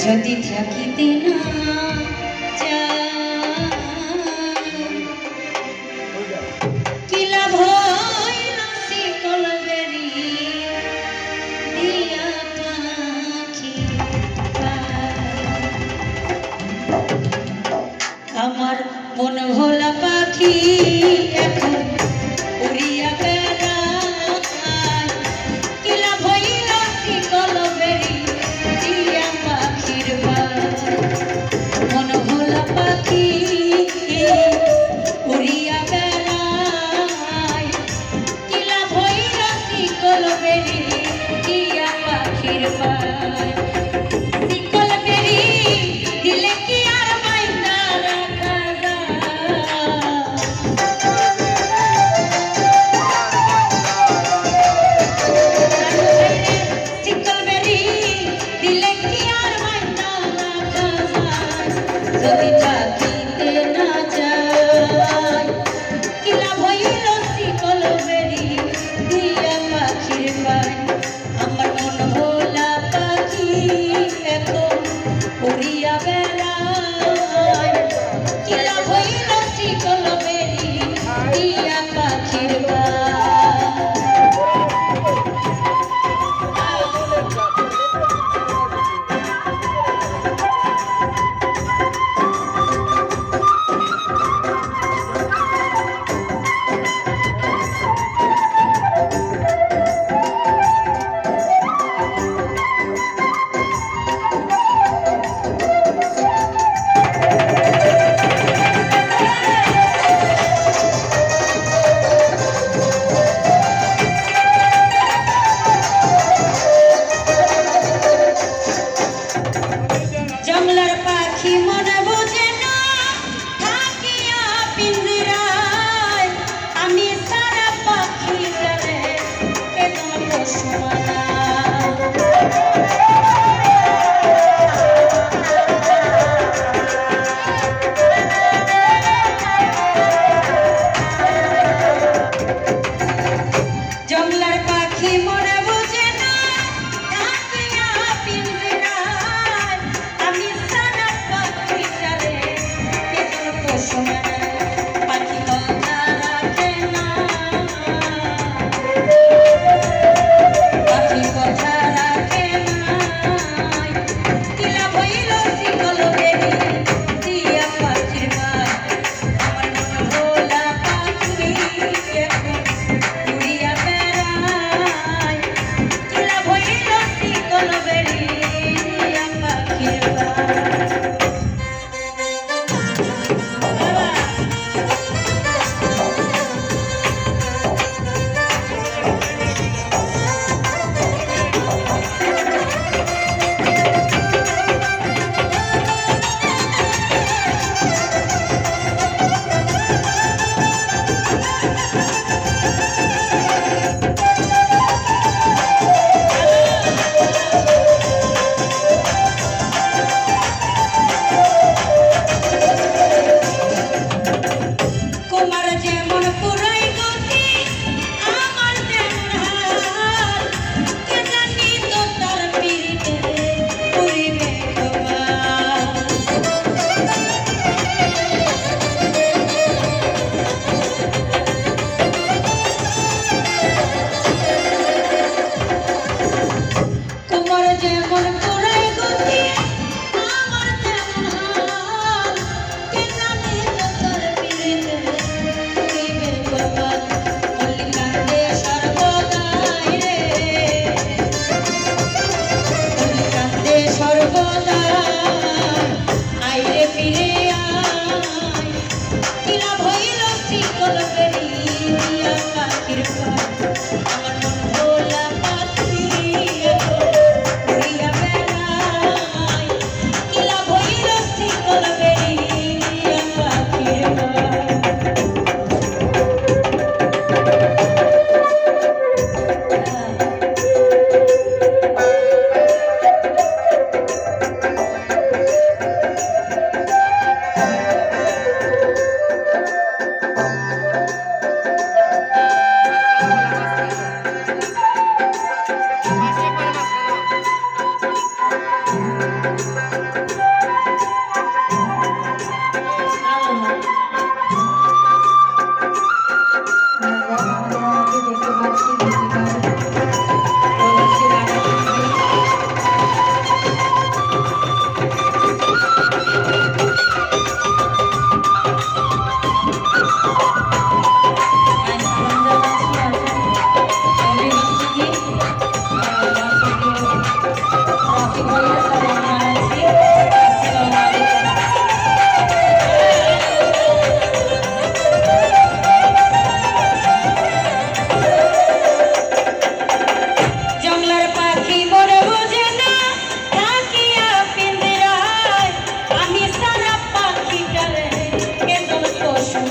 যদি থাকিতে না কি লাভ হইল শিকল বেরি দিয়া পাখি আমার মন ভোলা পাখি এখন উড়িয়া বেড়ায় কি লাভ হইল শিকল বেরি দিয়া পাখির মন ভোলা পাখি উড়িয়া বেড়ায় কি লাভ হইল শিকল বেরি দিয়া পাখির শিকল বেরি দিলে কি আর মাইনা রাখা শিকল বেরি দিলে কি আর মাইনা রাখা যদি থাকিতে না যায় কি লাভ হইল শিকল বেরি দিয়া পাখির পায় আমার মন ভোলা পাখি এখন উড়িয়া বেড়ায় কি লাভ হইল শিকল বেরি দিয়া পাখির জংলার পাখি মনে বোঝে না থাকিয়া পিঞ্জরায় আমি সারা পাখি জানে কেমন পশুমানা জংলার পাখি মনে বোঝে না থাকিয়া পিঞ্জরায় আমি সারা পাখি জানে কেমন পশুমানা পাখি কথা রাখে না পাখি কথা রাখে না কি লাভ হইল শিকল বেরি দিয়া পাখির আমার মন ভোলা পাখি এখন উড়িয়া বেড়ায় কি লাভ হইল শিকল বেরি দিয়া পাখির কুমার যেমন পুরাই গতি আমার যেমন হাল কে জানি তো তার পিরিতে পুরিবে কুমার যেমন পুরাই গতি আমার যেমন হাল কে জানি তো তার পিরিতে পুরিবে কপাল অলি কান্দে সর্বদাই রে অলি কান্দে সর্বদাই আইরে ফিরে আয় কি লাভ হইল শিকল বেরি দিয়া পাখির আমার মন ভোলা পাখি এখন উড়িয়া বেড়ায় কি লাভ হইল শিকল বেরি দিয়া পাখির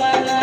মালা